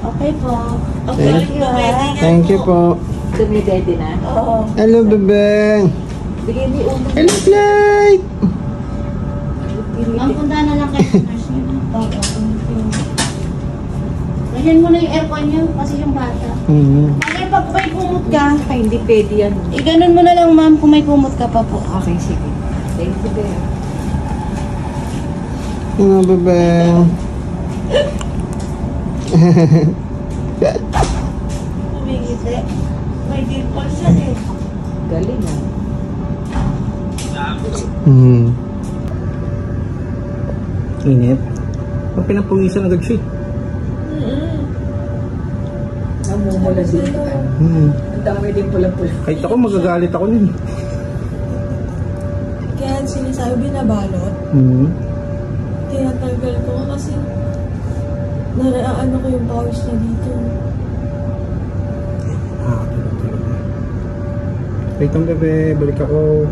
Okay po. Okay, Thank you, ha? Thank you po. Dumidede na? Oo. Hello, bebe. Bigay ni Uno. Hello, flight. Ang punta na lang kayo sa nurse niyo. Ganyan mo na yung aircon niyo kasi yung bata. Ay, pag may kumot ka. Ay, hindi pwede yan. Ganun mo na lang ma'am kung may kumot ka pa po. Okay, sige. Thank you, Bea. Hello, bebe. Umingiti. May dimples siya eh. Galing ah. Init. Pag pinapawisan agad siya. Namumula din. Ang dami din pula-pula. Kahit ako, magagalit ako nun. Kaya sinasabi binabalot, tinatanggal ko kasi naraano ko yung pawis na dito. Wait lang, bebe. Balik ako.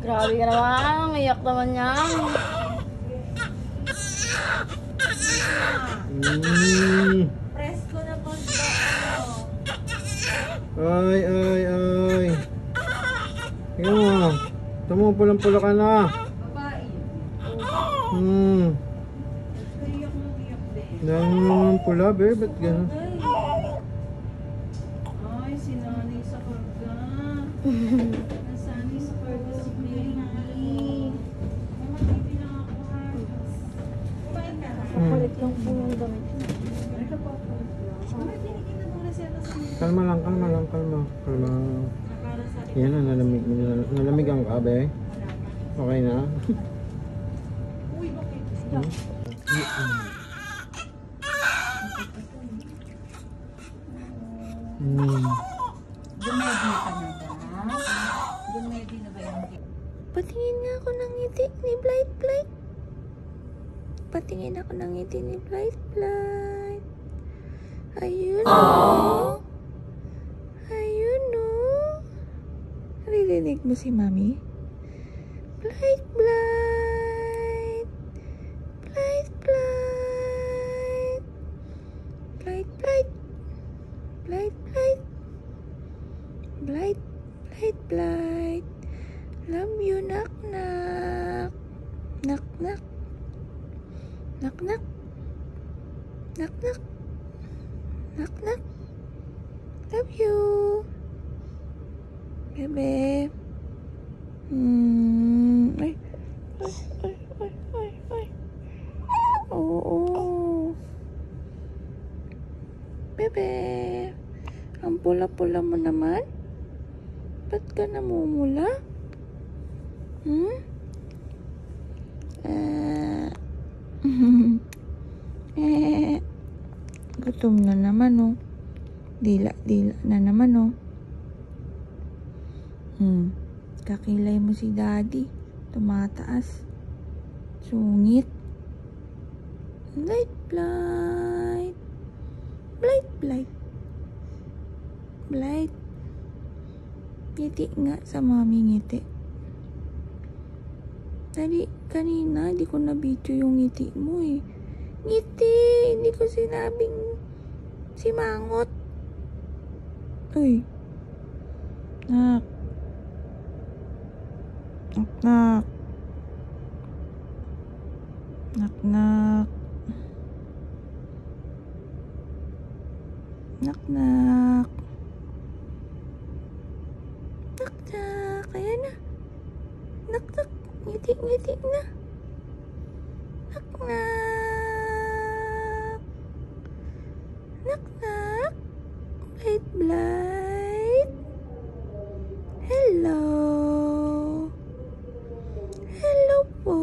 Grabe ka naman, umiyak naman yan. Presko na po Ay, ay, ay. Tingnan mo. Tama mo, pulang-pula ka na. babae. Iyak na iyak din. Nang pula, be. Ba't gano'n? Ay, sinanay sa karga. Nasanay sa karga si Baby. Mama, pipi lang ako ha. Kumain ka na. Palit lang po yung damit. Ito po. Mama, tinigil na muna siya sa Kalma lang, kalma lang, kalma. Kalma. para sa Yan na, nalamig ang ka, be. Okay na? Uy, bakit? Dumedi ka na ba? Dumedi na ba yung Patingin nga ako ng ngiti ni Blight Blight. Patingin ako ng ngiti ni Blight Blight. Ayun o. Ayun o. Naririnig mo si Mami? Blight Blight. Blight Blight. Blight Blight. Blight Blight. Blight Blight Blight. Love you, knock knock. Knock knock. Knock knock. Knock knock. Knock knock. Love you. Bebe. Ay. Ay, ay, ay, ay. Oo. Bebe. Ang pula-pula mo naman. Ba't ka namumula? Gutom na naman, oh. Dila-dila na naman, oh. Kakilay mo si Daddy. Tumataas. Sungit. Blight, blight. Blight, blight. Blight. Ngiti nga sa Mami, ngiti. Kanina, hindi ko na-video yung ngiti mo eh. Ngiti! Hindi ko sinabing simangot. Uy. Nak. Nak, nak. Nak, nak. Nak, nak. Nak, nak. Ayan na. Nak, nak. Ngiti, ngiti na. Nak, nak. Nak, nak. Blight, blight. Hello. Hello po.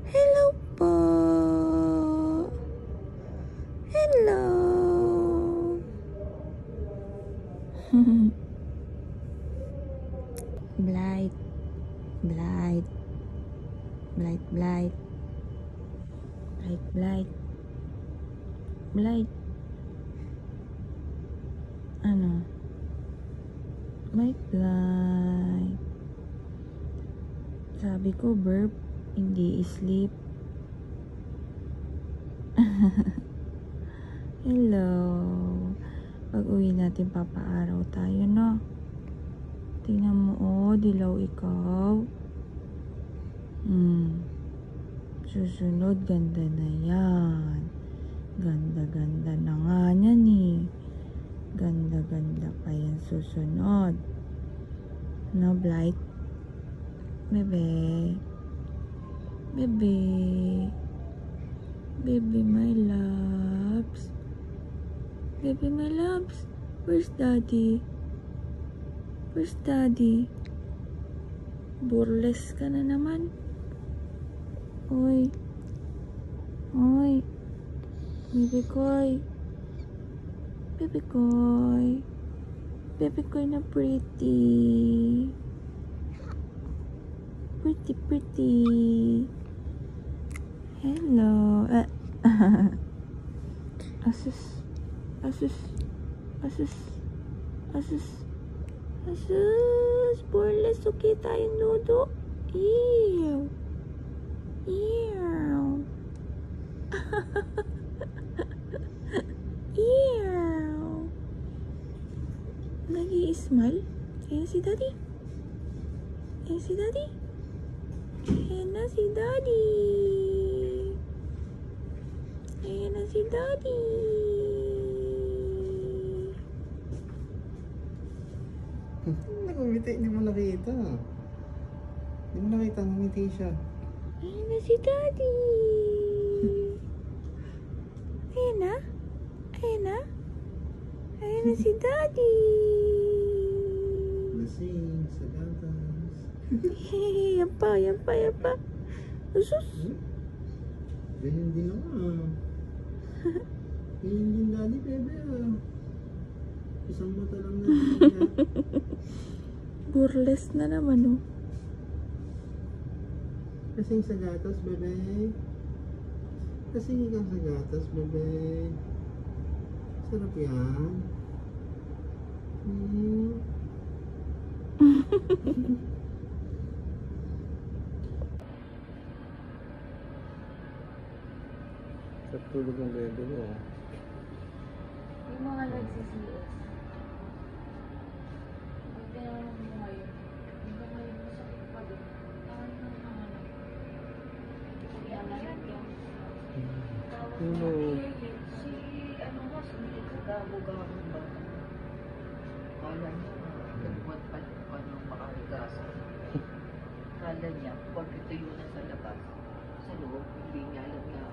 Hello po. Hello. Blight. Blight. Blight, blight. Blight, blight. Blight. Ano? Blight, blight. Sabi ko burp, hindi sleep. Hello. Pag uwi natin papaaraw tayo, no? Tingnan mo, oh, dilaw ikaw. Susunod, ganda na yan. Ganda-ganda na nga yan eh. Ganda-ganda pa yan susunod. No, Blight? Bebe. Bebe. Baby, my loves. Baby, my loves. Where's daddy? Where's daddy? Burles ka na naman. Oy. Oy. Baby koy. Baby koy. Baby koy na pretty. Pretty, pretty. Hello. Asus. Asus. Asus. Asus. Asus. Burles. Okay tayong nudo. Ew. Ew. Ew. Nag-i-smile? Ayan si daddy. Ayan si daddy. Ayan na si daddy. Ayan na si daddy. Nagumiti, hindi mo nakita. Hindi mo nakita, ngumiti siya. Ayan na si daddy. Ayan na. Ayan na. Ayan na si daddy. Lasing sa gatas. Yan pa, yan pa, yan pa. Asus. Ganyan din ako ah. Ganyan din daddy, bebe ah. Isang mata lang na niya. Burles na naman oh. Kasing sa gatas, bebe. Kasing ikaw sa gatas, bebe. Sarap yan. Sa tulog ng bebe mo. Yung mga nagsi-CS. Hindi naman mo ngayon. Hindi ngayon masakit pa din. Tawag na naman. Ano? Si ano nga, si Gabo-Gabo ba? Kala niya, nagbuhat pa paano makakagasa. Kala niya, pag ito yun sa labas, sa loob, hindi niya alam na